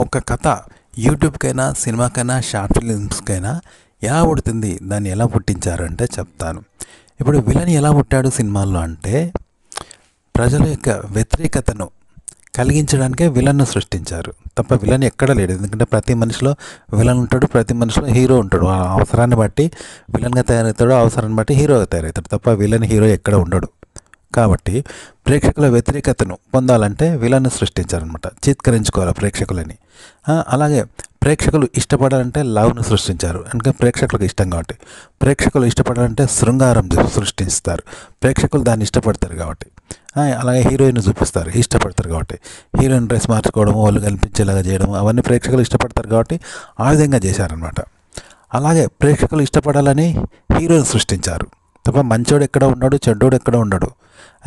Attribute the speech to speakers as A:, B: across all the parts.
A: ఒక కథ యూట్యూబ్కైనా సినిమాకైనా షార్ట్ ఫిలిమ్స్కైనా ఎలా పుడుతుంది, దాన్ని ఎలా పుట్టించారంటే చెప్తాను. ఇప్పుడు విలన్ ఎలా పుట్టాడు సినిమాల్లో అంటే, ప్రజల యొక్క వ్యతిరేకతను కలిగించడానికే విలన్ను సృష్టించారు తప్ప విలన్ ఎక్కడ లేడు. ఎందుకంటే ప్రతి మనిషిలో విలన్ ఉంటాడు, ప్రతి మనిషిలో హీరో ఉంటాడు. ఆ అవసరాన్ని బట్టి విలన్గా తయారవుతాడు, అవసరాన్ని బట్టి హీరోగా తయారవుతాడు తప్ప విలన్ హీరో ఎక్కడ ఉండడు. కాబట్టి ప్రేక్షకుల వ్యతిరేకతను పొందాలంటే విలన్ను సృష్టించారనమాట, చిత్కరించుకోవాలి ప్రేక్షకులని. అలాగే ప్రేక్షకులు ఇష్టపడాలంటే లవ్ను సృష్టించారు, అంటే ప్రేక్షకులకు ఇష్టం కాబట్టి. ప్రేక్షకులు ఇష్టపడాలంటే శృంగారం సృష్టిస్తారు, ప్రేక్షకులు దాన్ని ఇష్టపడతారు కాబట్టి. అలాగే హీరోయిన్ చూపిస్తారు, ఇష్టపడతారు కాబట్టి. హీరోయిన్ డ్రెస్ మార్చుకోవడం, వాళ్ళు కనిపించేలాగా చేయడం, అవన్నీ ప్రేక్షకులు ఇష్టపడతారు కాబట్టి ఆ విధంగా చేశారనమాట. అలాగే ప్రేక్షకులు ఇష్టపడాలని హీరోని సృష్టించారు తప్ప మంచోడు ఎక్కడ ఉన్నాడు, చెడ్డోడు ఎక్కడ ఉన్నాడు,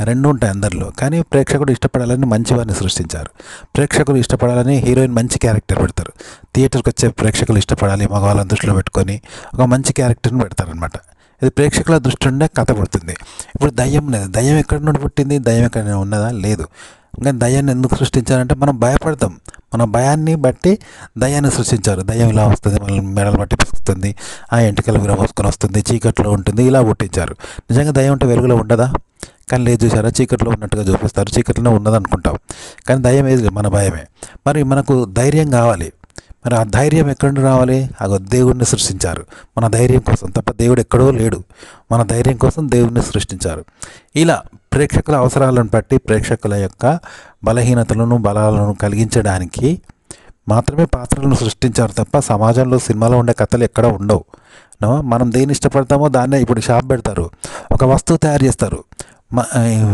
A: రెండు ఉంటాయి అందరిలో. కానీ ప్రేక్షకుడు ఇష్టపడాలని మంచివారిని సృష్టించారు. ప్రేక్షకులు ఇష్టపడాలని హీరోయిన్ మంచి క్యారెక్టర్ పెడతారు. థియేటర్కి వచ్చే ప్రేక్షకులు ఇష్టపడాలి, మగవాళ్ళని దృష్టిలో పెట్టుకొని ఒక మంచి క్యారెక్టర్ని పెడతారనమాట. ఇది ప్రేక్షకుల దృష్టి ఉండే కథ పుడుతుంది. ఇప్పుడు దయ్యం ఉన్నది, దయ్యం ఎక్కడి నుండి పుట్టింది, దయ్యం ఎక్కడ ఉన్నదా? లేదు. ఇంకా దయ్యాన్ని ఎందుకు సృష్టించారంటే మనం భయపడతాం, మన భయాన్ని బట్టి దయ్యాన్ని సృష్టించారు. దయ్యం ఇలా వస్తుంది, మనల్ని మెడలు పట్టి పిసుకుతుంది, ఆ ఎంటికలు విరమోసుకొని వస్తుంది, చీకట్లో ఉంటుంది, ఇలా పుట్టించారు. నిజంగా దయ్యం అంటే వెలుగులో ఉండదా? కానీ లేదు, చూసారా, చీకట్లో ఉన్నట్టుగా చూపిస్తారు, చీకట్లోనే ఉన్నదనుకుంటాం. కానీ దయ్యం ఏది, మన భయమే. మరి మనకు ధైర్యం కావాలి. మరి ఆ ధైర్యం ఎక్కడి నుండి రావాలి? దేవుడిని సృష్టించారు మన ధైర్యం కోసం తప్ప దేవుడు ఎక్కడో లేడు. మన ధైర్యం కోసం దేవుడిని సృష్టించారు. ఇలా ప్రేక్షకుల అవసరాలను బట్టి ప్రేక్షకుల యొక్క బలహీనతలను బలాలను కలిగించడానికి మాత్రమే పాత్రలను సృష్టించారు తప్ప సమాజంలో సినిమాలో ఉండే కథలు ఎక్కడ ఉండవు. మనం దేన్ని ఇష్టపడతామో దాన్నే. ఇప్పుడు షాప్ పెడతారు, ఒక వస్తువు తయారు చేస్తారు.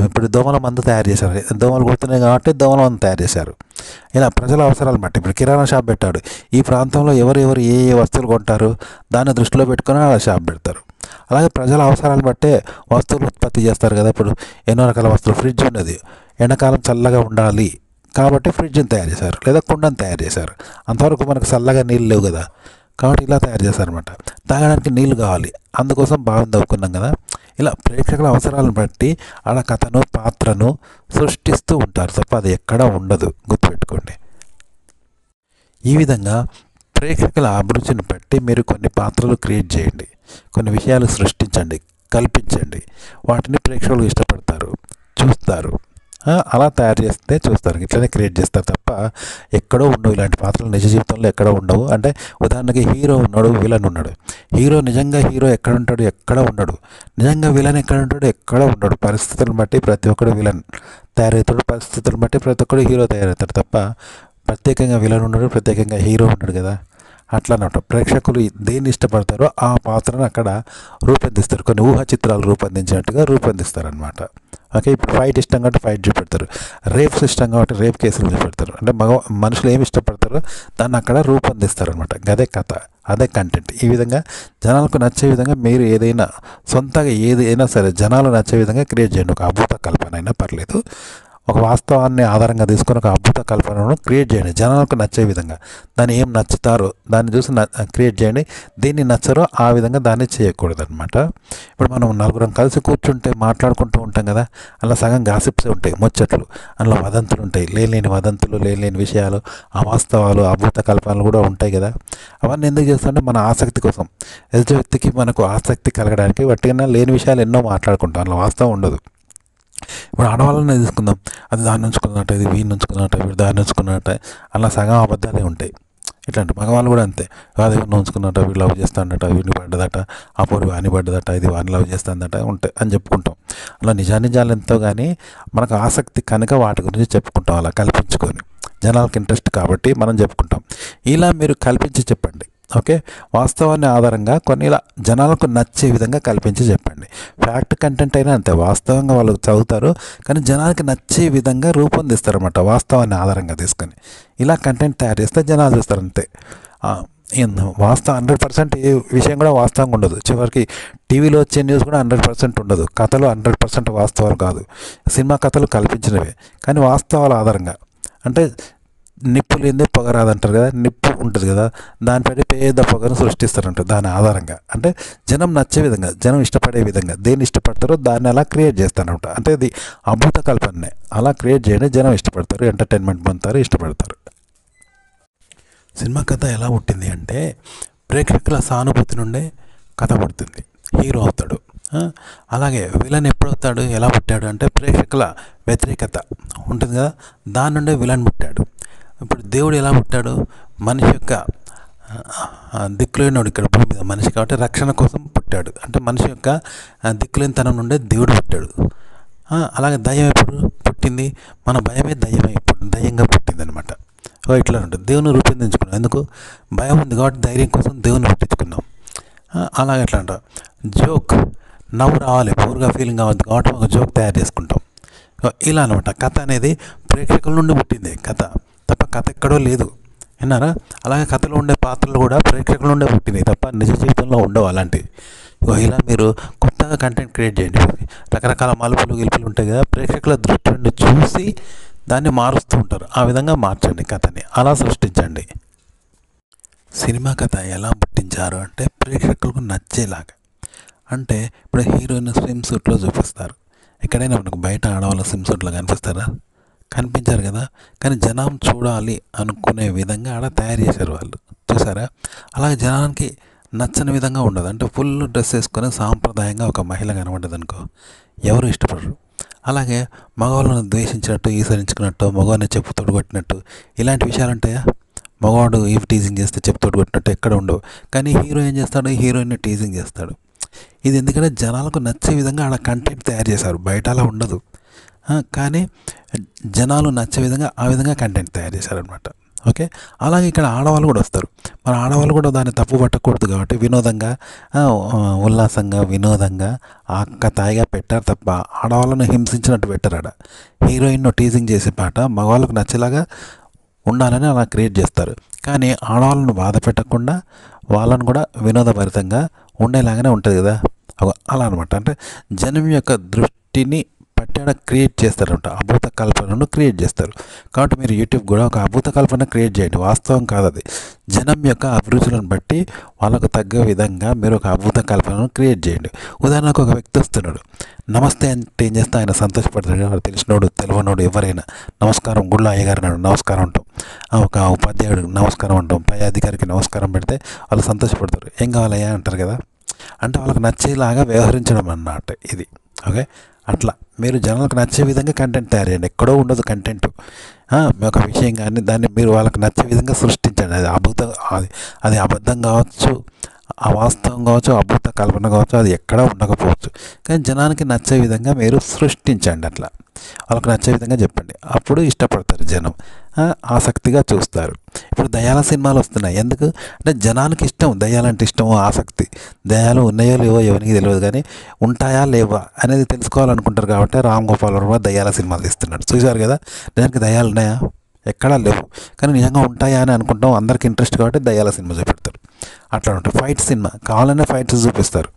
A: ఇప్పుడు దోమల మందు తయారు చేశారు, దోమలు కొడుతున్నాయి కాబట్టి దోమల మందు తయారు చేశారు. ఇలా ప్రజల అవసరాలు బట్టి ఇప్పుడు కిరాణా షాప్ పెట్టాడు, ఈ ప్రాంతంలో ఎవరు ఏ వస్తువులు కొంటారు దాన్ని దృష్టిలో పెట్టుకుని ఆ షాప్ పెడతారు. అలాగే ప్రజల అవసరాలు బట్టే వస్తువులు ఉత్పత్తి చేస్తారు కదా. ఇప్పుడు ఎన్నో రకాల వస్తువులు, ఫ్రిడ్జ్ ఉన్నది, ఎండాకాలం చల్లగా ఉండాలి కాబట్టి ఫ్రిడ్జ్ని తయారు చేశారు, లేదా కుండను తయారు చేశారు. అంతవరకు మనకు చల్లగా నీళ్ళు లేవు కదా, కాబట్టి ఇలా తయారు చేశారనమాట. తాగడానికి నీళ్ళు కావాలి, అందుకోసం బాగా తవ్వుకున్నాం కదా. ఇలా ప్రేక్షకుల అవసరాలను బట్టి ఆడ కథను పాత్రను సృష్టిస్తూ ఉంటారు తప్ప అది ఎక్కడా ఉండదు, గుర్తుపెట్టుకోండి. ఈ విధంగా ప్రేక్షకుల అభిరుచిని బట్టి మీరు కొన్ని పాత్రలు క్రియేట్ చేయండి, కొన్ని విషయాలు సృష్టించండి, కల్పించండి. వాటిని ప్రేక్షకులు ఇష్టపడతారు, చూస్తారు. అలా తయారు చేస్తే చూస్తారు, ఇట్లనే క్రియేట్ చేస్తారు తప్ప ఎక్కడో ఉండవు ఇలాంటి పాత్రలు. నిజ జీవితంలో ఎక్కడో ఉండవు. అంటే ఉదాహరణకి హీరో ఉన్నాడు, విలన్ ఉన్నాడు. నిజంగా హీరో ఎక్కడ ఉంటాడు? ఎక్కడ ఉండడు. నిజంగా విలన్ ఎక్కడ ఉంటాడు? ఎక్కడ ఉండడు. పరిస్థితులను బట్టి ప్రతి ఒక్కడు విలన్ తయారవుతాడు, పరిస్థితులను బట్టి ప్రతి ఒక్కడు హీరో తయారవుతాడు తప్ప ప్రత్యేకంగా విలన్ ఉన్నాడు, ప్రత్యేకంగా హీరో ఉన్నాడు కదా. అట్లా అన్నమాట. ప్రేక్షకులు దేన్ని ఇష్టపడతారో ఆ పాత్రను అక్కడ రూపొందిస్తారు, కొన్ని ఊహా చిత్రాలు రూపొందించినట్టుగా రూపొందిస్తారనమాట. ఓకే, ఇప్పుడు ఫైట్ ఇష్టం కాబట్టి ఫైట్ చూపెడతారు, రేప్స్ ఇష్టం కాబట్టి రేప్ కేసులు చూపెడతారు. అంటే మనుషులు ఏమి ఇష్టపడతారో దాన్ని అక్కడ రూపొందిస్తారనమాట. అదే కథ, అదే కంటెంట్. ఈ విధంగా జనాలకు నచ్చే విధంగా మీరు ఏదైనా సొంతగా ఏదైనా సరే జనాలు నచ్చే విధంగా క్రియేట్ చేయండి. ఒక అద్భుత కల్పన అయినా పర్లేదు, ఒక వాస్తవాన్ని ఆధారంగా తీసుకొని ఒక అద్భుత కల్పనను క్రియేట్ చేయండి జనాలకు నచ్చే విధంగా. దాన్ని ఏం నచ్చుతారో దాన్ని చూసి క్రియేట్ చేయండి. దేన్ని నచ్చరో ఆ విధంగా దాన్ని చేయకూడదు అనమాట. ఇప్పుడు మనం నలుగురం కలిసి కూర్చుంటే మాట్లాడుకుంటూ ఉంటాం కదా, అలా సగం గాసిప్స్ ఉంటాయి, ముచ్చట్లు, అందులో వదంతులు ఉంటాయి, లేని వదంతులు, లేని విషయాలు, అవాస్తవాలు, అద్భుత కల్పనలు కూడా ఉంటాయి కదా. అవన్నీ ఎందుకు చేస్తుంటే మన ఆసక్తి కోసం, ఎదుటి వ్యక్తికి మనకు ఆసక్తి కలగడానికి. వట్టిగా లేని విషయాలు ఎన్నో మాట్లాడుకుంటాం, అందులో వాస్తవం ఉండదు. ఇప్పుడు ఆడవాళ్ళని తీసుకుందాం, అది దాన్ని ఉంచుకున్నట్ట, ఇది వీడిని ఉంచుకున్నట్ట, వీడు దాన్ని ఉంచుకున్నట్ట, అలా సగం అబద్ధాలే ఉంటాయి. ఇట్లాంటి మగవాళ్ళు కూడా అంతే, అది వీడిని ఉంచుకున్నట్ట, వీడు లవ్ చేస్తాడట, వీడిని పడ్డదట, ఆ పొడి వాని పడ్డదట, ఇది వాని లవ్ చేస్తాడట ఉంటాయి అని చెప్పుకుంటాం. అలా నిజాలు ఎంతో కానీ మనకు ఆసక్తి కనుక వాటి గురించి చెప్పుకుంటాం, అలా కల్పించుకొని. జనాలకు ఇంట్రెస్ట్ కాబట్టి మనం చెప్పుకుంటాం. ఇలా మీరు కల్పించి చెప్పండి. ఓకే, వాస్తవాన్ని ఆధారంగా కొన్ని ఇలా జనాలకు నచ్చే విధంగా కల్పించి చెప్పండి. ఫ్యాక్ట్ కంటెంట్ అయినా అంతే, వాస్తవంగా వాళ్ళు చదువుతారు కానీ జనాలకి నచ్చే విధంగా రూపొందిస్తారన్నమాట, వాస్తవాన్ని ఆధారంగా తీసుకొని. ఇలా కంటెంట్ తయారు చేస్తే జనాలు చూస్తారు అంతే. వాస్తవం 100% ఏ విషయం కూడా వాస్తవంగా ఉండదు. చివరికి టీవీలో వచ్చే న్యూస్ కూడా 100% ఉండదు. కథలు 100% వాస్తవాలు కాదు, సినిమా కథలు కల్పించినవే. కానీ వాస్తవాల ఆధారంగా, అంటే నిప్పు లేదే పొగ రాదంటారు కదా, నిప్పు ఉంటుంది కదా, దానిపై పేద పొగను సృష్టిస్తారంటారు దాని ఆధారంగా. అంటే జనం నచ్చే విధంగా, జనం ఇష్టపడే విధంగా దేన్ని ఇష్టపడతారో దాన్ని అలా క్రియేట్ చేస్తారనమాట. అంటే ఇది అద్భుత కల్పనే. అలా క్రియేట్ చేయండి, జనం ఇష్టపడతారు, ఎంటర్టైన్మెంట్ పొందుతారు, ఇష్టపడతారు. సినిమా కథ ఎలా పుట్టింది అంటే ప్రేక్షకుల సానుభూతి నుండే కథ పుడుతుంది, హీరో అవుతాడు. అలాగే విలన్ ఎప్పుడవుతాడు, ఎలా పుట్టాడు అంటే ప్రేక్షకుల వ్యతిరేకత ఉంటుంది కదా, దాని నుండే విలన్ పుట్టాడు. ఇప్పుడు దేవుడు ఎలా పుట్టాడు, మనిషి యొక్క దిక్కులేనివాడు ఇక్కడ భూమి మీద మనిషి కాబట్టి రక్షణ కోసం పుట్టాడు. అంటే మనిషి యొక్క దిక్కులేనితనం నుండే దేవుడు పుట్టాడు. అలాగే దయ్యం ఎప్పుడు పుట్టింది, మన భయమే దయ్యమే ఇప్పుడు దయ్యంగా పుట్టింది అనమాట. ఇట్లా ఉంటుంది. దేవుని రూపొందించుకున్నాం, ఎందుకు భయం ఉంది కాబట్టి ధైర్యం కోసం దేవుని పుట్టించుకున్నాం. అలాగే ఎట్లా అంట, జోక్ నవ్వు రావాలి, పూర్గా ఫీలింగ్ అవ్వద్దు కాబట్టి ఒక జోక్ తయారు చేసుకుంటాం. ఇలా అనమాట. కథ అనేది ప్రేక్షకుల నుండి పుట్టింది కథ, తప్ప కథ ఎక్కడో లేదు, విన్నారా? అలాగే కథలో ఉండే పాత్రలు కూడా ప్రేక్షకుల నుండే పుట్టినాయి తప్ప నిజ జీవితంలో ఉండవు అలాంటివి. ఇలా మీరు కొత్తగా కంటెంట్ క్రియేట్ చేయండి. రకరకాల మలుపులు గెలుపులు ఉంటాయి కదా, ప్రేక్షకుల దృష్టి నుండి చూసి దాన్ని మారుస్తూ ఉంటారు. ఆ విధంగా మార్చండి కథని, అలా సృష్టించండి. సినిమా కథ ఎలా పుట్టించారు అంటే ప్రేక్షకులకు నచ్చేలాగా. అంటే ఇప్పుడు హీరోయిన్ స్విమ్ సూట్లో చూపిస్తారు, ఎక్కడైనా మనకు బయట ఆడవాళ్ళ స్విమ్ సూట్లో కనిపిస్తారా? కనిపించారు కదా. కానీ జనం చూడాలి అనుకునే విధంగా ఆడ తయారు చేశారు వాళ్ళు, చూసారా? అలాగే జనానికి నచ్చని విధంగా ఉండదు. అంటే ఫుల్ డ్రెస్ వేసుకొని సాంప్రదాయంగా ఒక మహిళ కనబడ్డది అనుకో, ఎవరు ఇష్టపడరు. అలాగే మగవాళ్ళను ద్వేషించినట్టు, ఈసరించుకున్నట్టు, మగవాడిని చెప్పుతోడు కొట్టినట్టు ఇలాంటి విషయాలు ఉంటాయా? మగవాడు ఈవ్ టీజింగ్ చేస్తే చెప్పుతోడు కొట్టినట్టు ఎక్కడ ఉండవు. కానీ హీరో ఏం చేస్తాడు, హీరోయిన్ని టీజింగ్ చేస్తాడు. ఇది ఎందుకంటే జనాలకు నచ్చే విధంగా ఆడ కంటెంట్ తయారు చేశారు, బయట అలా ఉండదు. కానీ జనాలు నచ్చే విధంగా ఆ విధంగా కంటెంట్ తయారు చేశారనమాట. ఓకే. అలాగే ఇక్కడ ఆడవాళ్ళు కూడా వస్తారు. మరి ఆడవాళ్ళు కూడా దాన్ని తప్పు పట్టకూడదు కాబట్టి వినోదంగా, ఉల్లాసంగా, వినోదంగా తాయిగా పెట్టారు తప్ప ఆడవాళ్ళను హింసించినట్టు పెట్టారు. ఆడ హీరోయిన్ను టీజింగ్ చేసే పాట మగవాళ్ళకు నచ్చేలాగా ఉండాలని అలా క్రియేట్ చేస్తారు. కానీ ఆడవాళ్ళను బాధ పెట్టకుండా వాళ్ళను కూడా వినోదభరితంగా ఉండేలాగానే ఉంటుంది కదా, అలా అనమాట. అంటే జనం యొక్క దృష్టిని పట్టాడ క్రియేట్ చేస్తారంట, అభూత కల్పనను క్రియేట్ చేస్తారు. కాబట్టి మీరు యూట్యూబ్ కూడా ఒక అభూత కల్పన క్రియేట్ చేయండి, వాస్తవం కాదు అది. జనం యొక్క అభిరుచులను బట్టి వాళ్ళకు తగ్గ విధంగా మీరు ఒక అభూత కల్పనను క్రియేట్ చేయండి. ఉదాహరణకు ఒక వ్యక్తి వస్తున్నాడు, నమస్తే అంటే ఏం చేస్తే ఆయన సంతోషపడతాడు. వాడు తెలిసినోడు తెలియనోడు ఎవరైనా నమస్కారం, గుళ్ళో అయ్యగారు నాడు నమస్కారం అంటాం, ఒక ఉపాధ్యాయుడు నమస్కారం అంటాం, పై అధికారికి నమస్కారం పెడితే వాళ్ళు సంతోషపడతారు. ఏం కావాలయ్యా అంటారు కదా. అంటే వాళ్ళకి నచ్చేలాగా వ్యవహరించడం అన్నమాట ఇది. ఓకే. అట్లా మీరు జనాలకు నచ్చే విధంగా కంటెంట్ తయారు చేయండి, ఎక్కడో ఉండదు కంటెంట్. ఒక విషయం కానీ దాన్ని మీరు వాళ్ళకి నచ్చే విధంగా సృష్టించండి. అది అబద్ధం కావచ్చు, అవాస్తవం కావచ్చు, అభూత కల్పన కావచ్చు, అది ఎక్కడా ఉండకపోవచ్చు. కానీ జనానికి నచ్చే విధంగా మీరు సృష్టించండి, అట్లా వాళ్ళకి నచ్చే విధంగా చెప్పండి. అప్పుడు ఇష్టపడతారు జనం, ఆసక్తిగా చూస్తారు. ఇప్పుడు దయ్యాల సినిమాలు వస్తున్నాయి, ఎందుకు అంటే జనానికి ఇష్టం, దయ్యాలంటే ఇష్టమో ఆసక్తి. దయ్యాలు ఉన్నాయో లేవో ఎవరికి తెలియదు, కానీ ఉంటాయా లేవా అనేది తెలుసుకోవాలనుకుంటారు. కాబట్టి రామ్ గోపాల్ వర్మ దయ్యాల సినిమాలు తీస్తున్నాడు, చూశారు కదా. నిజానికి దయ్యాలు ఉన్నాయా? ఎక్కడా లేవు. కానీ నిజంగా ఉంటాయా అని అనుకుంటాం, అందరికి ఇంట్రెస్ట్ కాబట్టి దయ్యాల సినిమా చూపెడతారు. అట్లా ఉంటుంది. ఫైట్ సినిమా కావాలనే ఫైట్స్ చూపిస్తారు,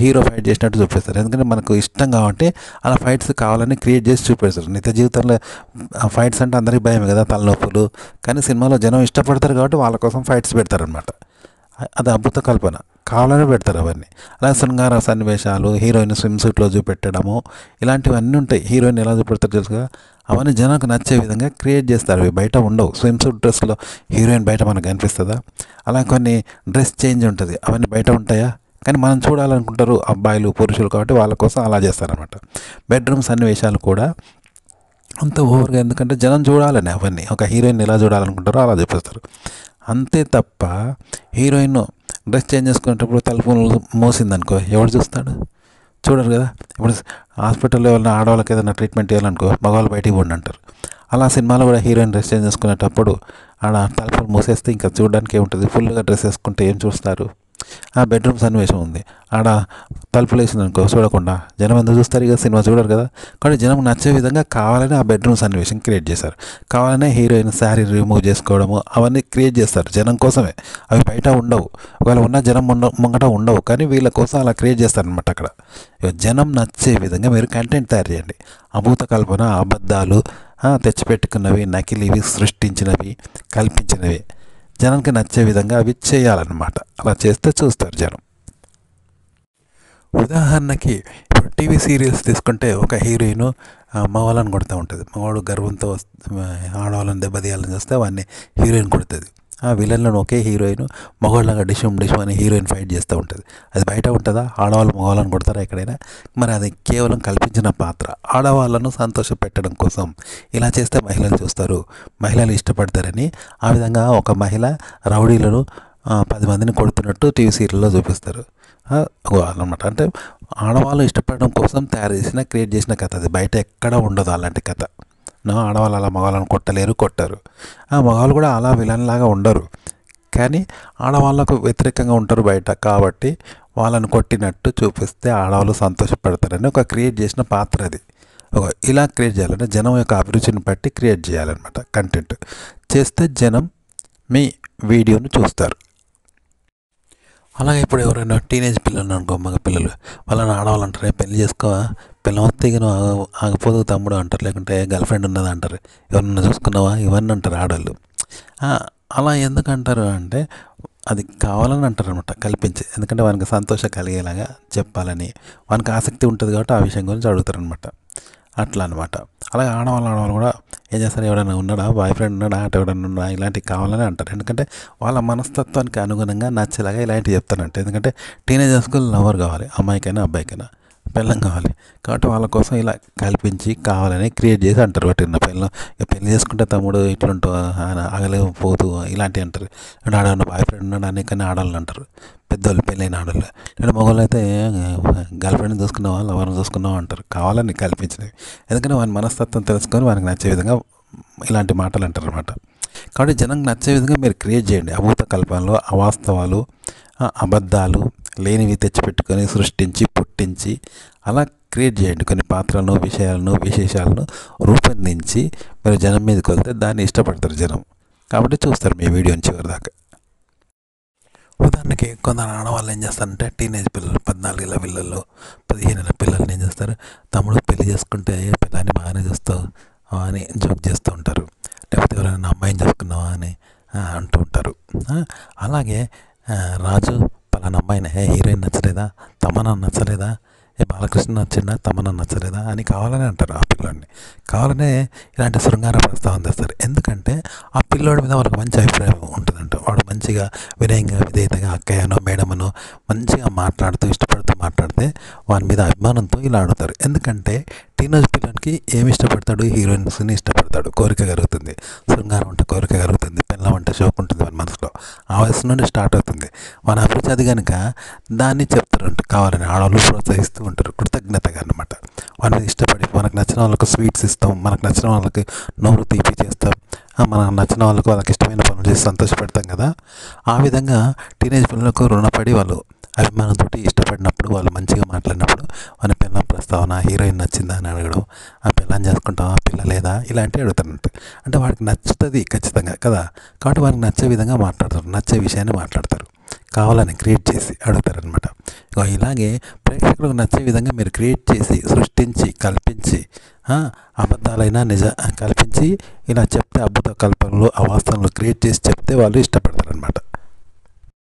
A: హీరో ఫైట్ చేసినట్టు చూపిస్తారు. ఎందుకంటే మనకు ఇష్టం కాబట్టి అలా ఫైట్స్ కావాలని క్రియేట్ చేసి చూపిస్తారు. నిత్య జీవితంలో ఫైట్స్ అంటే అందరికీ భయం కదా, తలనొప్పులు. కానీ సినిమాలో జనం ఇష్టపడతారు కాబట్టి వాళ్ళ కోసం ఫైట్స్ పెడతారనమాట. అది అద్భుత కల్పన, కావాలనే పెడతారు అవన్నీ. అలాగే శృంగార సన్నివేశాలు, హీరోయిన్ స్విమ్ సూట్లో చూపెట్టడము, ఇలాంటివన్నీ ఉంటాయి. హీరోయిన్ ఎలా చూపెడతారు తెలుసుగా, అవన్నీ జనానికి నచ్చే విధంగా క్రియేట్ చేస్తారు. అవి బయట ఉండవు. స్విమ్ సూట్ డ్రెస్లో హీరోయిన్ బయట మనకు కనిపిస్తుందా? అలా కొన్ని డ్రెస్ చేంజ్ ఉంటుంది, అవన్నీ బయట ఉంటాయా? కానీ మనం చూడాలనుకుంటారు అబ్బాయిలు, పురుషులు, కాబట్టి వాళ్ళ కోసం అలా చేస్తారనమాట. బెడ్రూమ్ సన్నివేశాలు కూడా అంత ఓవర్గా, ఎందుకంటే జనం చూడాలని అవన్నీ ఒక హీరోయిన్ ఎలా చూడాలనుకుంటారో అలా చూపిస్తారు, అంతే తప్ప హీరోయిన్ డ్రెస్ చేంజ్ చేసుకునేటప్పుడు తలుపు మోసిందనుకో ఎవరు చూస్తాడు? చూడరు కదా. ఇప్పుడు హాస్పిటల్లో ఏమైనా ఆడవాళ్ళకి ఏదైనా ట్రీట్మెంట్ ఇవ్వాలనుకో మగవాళ్ళు బయటికి పోండి అంటారు. అలా సినిమాలో కూడా హీరోయిన్ డ్రెస్ చేంజ్ చేసుకునేటప్పుడు ఆడ తలుపులు మూసేస్తే ఇంకా చూడడానికి ఏముంటుంది? ఫుల్గా డ్రెస్ వేసుకుంటే ఏం చూస్తారు? ఆ బెడ్రూమ్ సన్నివేశం ఉంది, ఆడ తలుపులు వేసింది అనుకో చూడకుండా జనం ఎందుకు చూస్తారు? ఇక సినిమా చూడరు కదా. కానీ జనం నచ్చే విధంగా కావాలని ఆ బెడ్రూమ్ సన్నివేశం క్రియేట్ చేశారు. కావాలనే హీరోయిన్ శారీ రిమూవ్ చేసుకోవడము అవన్నీ క్రియేట్ చేస్తారు జనం కోసమే, అవి బయట ఉండవు. ఒకవేళ ఉన్న జనం ముంగట ఉండవు, కానీ వీళ్ళ కోసం అలా క్రియేట్ చేస్తారనమాట. అక్కడ జనం నచ్చే విధంగా మీరు కంటెంట్ తయారు చేయండి. అభూత కల్పన, అబద్ధాలు, తెచ్చిపెట్టుకున్నవి, నకిలీవి, సృష్టించినవి, కల్పించినవి జనానికి నచ్చే విధంగా అవి చేయాలన్నమాట. అలా చేస్తే చూస్తారు జనం. ఉదాహరణకి ఇప్పుడు టీవీ సీరియల్స్ తీసుకుంటే ఒక హీరోయిన్ మగవాళ్ళని కొడుతూ ఉంటుంది, మగవాడు గర్వంతో ఆడవాళ్ళని దెబ్బతీయాలని చూస్తే వాడిని హీరోయిన్ కొడుతుంది. విలన్లను ఒకే హీరోయిన్ మగవాళ్ళగా డిషుమ్ అని హీరోయిన్ ఫైట్ చేస్తూ ఉంటుంది. అది బయట ఉంటుందా? ఆడవాళ్ళు మగవాళ్ళని కొడతారా ఎక్కడైనా? మరి అది కేవలం కల్పించిన పాత్ర. ఆడవాళ్ళను సంతోషపెట్టడం కోసం ఇలా చేస్తే మహిళలు చూస్తారు, మహిళలు ఇష్టపడతారని ఆ విధంగా ఒక మహిళ రౌడీలను 10 మందిని కొడుతున్నట్టు టీవీ సీరియల్లో చూపిస్తారు అన్నమాట. అంటే ఆడవాళ్ళు ఇష్టపడడం కోసం తయారు చేసిన క్రియేట్ చేసిన కథ అది. బయట ఎక్కడ ఉండదు అలాంటి కథ. ఆడవాళ్ళు అలా మగవాళ్ళని కొట్టరు. మగవాళ్ళు కూడా అలా విలన్లాగా ఉండరు, కానీ ఆడవాళ్ళకు వ్యతిరేకంగా ఉంటారు బయట. కాబట్టి వాళ్ళని కొట్టినట్టు చూపిస్తే ఆడవాళ్ళు సంతోషపడతారని ఒక క్రియేట్ చేసిన పాత్ర అది. ఇలా క్రియేట్ చేయాలంటే జనం యొక్క అభిరుచిని బట్టి క్రియేట్ చేయాలన్నమాట. కంటెంట్ చేస్తే జనం మీ వీడియోను చూస్తారు. అలాగే ఇప్పుడు ఎవరైనా టీనేజ్ పిల్లలు అనుకో, మగ పిల్లలు, వాళ్ళని ఆడవాళ్ళు అంటారు, పెళ్లి చేసుకోవా, పిల్లలు వస్తేగా ఆగిపోదు తమ్ముడు అంటారు, లేకుంటే గర్ల్ ఫ్రెండ్ ఉన్నది అంటారు, ఎవరన్నా చూసుకున్నావా, ఇవన్నీ అంటారు ఆడవాళ్ళు. అలా ఎందుకంటారు అంటే అది కావాలని అంటారు అనమాట, కల్పించి. ఎందుకంటే వానికి సంతోషం కలిగేలాగా చెప్పాలని, వానికి ఆసక్తి ఉంటుంది కాబట్టి ఆ విషయం గురించి అడుగుతారనమాట. అట్లా అనమాట. అలాగే ఆడవాళ్ళు కూడా ఏం చేస్తారు, ఎవడైనా ఉన్నాడా, బాయ్ ఫ్రెండ్ ఉన్నాడా, అటు ఎవడన్నా ఉన్నాడా, ఇలాంటివి కావాలని అంటారు. ఎందుకంటే వాళ్ళ మనస్తత్వానికి అనుగుణంగా నచ్చేలాగా ఇలాంటివి చెప్తానంటే. ఎందుకంటే టీనేజర్స్కు లవర్ కావాలి, అమ్మాయికైనా అబ్బాయికైనా పెళ్ళం కావాలి. కాబట్టి వాళ్ళ కోసం ఇలా కల్పించి కావాలని క్రియేట్ చేసి అంటారు. వాటి పెళ్ళి చేసుకుంటే తమ్ముడు ఇట్లుంటావు, ఆగలేవు పోతూ ఇలాంటివి అంటారు. ఆడవాళ్ళు బాయ్ ఫ్రెండ్ ఉన్నాడు అనేకని ఆడవాళ్ళు అంటారు, పెద్దవాళ్ళు పెళ్ళైన ఆడవాళ్ళు. లేదా మగవాళ్ళు అయితే గర్ల్ ఫ్రెండ్ని చూసుకున్నావా, లవర్ని చూసుకున్నావా అంటారు, కావాలని కల్పించినవి. ఎందుకంటే వాని మనస్తత్వం తెలుసుకొని వానికి నచ్చే విధంగా ఇలాంటి మాటలు అంటారు అనమాట. కాబట్టి జనంకి నచ్చే విధంగా మీరు క్రియేట్ చేయండి. అభూత కల్పనలు, అవాస్తవాలు, అబద్ధాలు లేనివి తెచ్చిపెట్టుకొని సృష్టించి పుట్టించి అలా క్రియేట్ చేయండి. కొన్ని పాత్రలను, విశేషాలను రూపొందించి మీరు జనం మీదకి వెళ్తే దాన్ని ఇష్టపడతారు జనం. కాబట్టి చూస్తారు మీ వీడియోని చివరి దాకా. ఉదాహరణకి కొందరు ఆడవాళ్ళు ఏం చేస్తారంటే, టీనేజ్ పిల్లలు 14 ఏళ్ళ పిల్లలు, 15 ఏళ్ళ పిల్లల్ని ఏం చేస్తారు, తమ్ముడు పెళ్లి చేసుకుంటే పిల్లాన్ని బాగానే చూస్తావు అని జోక్ చేస్తూ ఉంటారు. లేకపోతే ఎవరైనా అమ్మాయిని చూసుకున్నావా అని అంటూ ఉంటారు. అలాగే రాజు పలానా అమ్మాయిని, హీరోయిన్ నచ్చలేదా, తమన్నా నచ్చలేదా, బాలకృష్ణ నచ్చిందా, తమన్నా నచ్చలేదా అని కావాలని అంటారు ఆ పిల్లోడిని. కావాలనే ఇలాంటి శృంగార ప్రస్తావన తెస్తారు. ఎందుకంటే ఆ పిల్లోడి మీద వాళ్ళకి మంచి అభిప్రాయం ఉంటుందంట. వాడు మంచిగా వినయంగా విధేయతగా అక్కయ్యనో మేడమనో మంచిగా మాట్లాడుతూ ఇష్టపడుతూ మాట్లాడితే వాని మీద అభిమానంతో ఇలా ఆడుతారు. ఎందుకంటే టీనేజ్ పిల్లలకి ఏమి ఇష్టపడతాడు, హీరోయిన్స్ని ఇష్టపడతాడు, కోరిక కలుగుతుంది, శృంగారం అంటే కోరిక కలుగుతుంది, పెళ్ళం అంటే షోక్ ఉంటుంది వాని మనసులో. ఆ వయసు నుండి స్టార్ట్ అవుతుంది మన అభిరుచి. అది కనుక దాన్ని చెప్తారంట కావాలని ఆడవాళ్ళు ప్రోత్సహిస్తూ ఉంటారు, కృతజ్ఞతగా అన్నమాట. వాళ్ళని ఇష్టపడి మనకు నచ్చిన వాళ్ళకు స్వీట్స్ ఇస్తాం, మనకు నచ్చిన వాళ్ళకి నోరు తీపి చేస్తాం, మనకు నచ్చిన వాళ్ళకు వాళ్ళకి ఇష్టమైన పనులు చేసి సంతోషపెడతాం కదా. ఆ విధంగా టీనేజ్ పిల్లలకు రుణపడి వాళ్ళు అభిమానంతో ఇష్టపడినప్పుడు, వాళ్ళు మంచిగా మాట్లాడినప్పుడు మన పిల్లం ప్రస్తావన, హీరోయిన్ నచ్చిందా అని అడగడం, ఆ పిల్లని చేసుకుంటావా, పిల్ల లేదా, ఇలాంటివి అడుగుతారంట. అంటే వాడికి నచ్చుతుంది ఖచ్చితంగా కదా. కాబట్టి వాడికి నచ్చే విధంగా మాట్లాడతారు, నచ్చే విషయాన్ని మాట్లాడతారు, కావాలని క్రియేట్ చేసి అడుగుతారనమాట. ఇలాగే ప్రేక్షకులకు నచ్చే విధంగా మీరు క్రియేట్ చేసి సృష్టించి కల్పించి అబద్ధాలైనా కల్పించి ఇలా చెప్తే, అద్భుత కల్పనలు అవాస్తవాలు క్రియేట్ చేసి చెప్తే వాళ్ళు ఇష్టపడతారనమాట.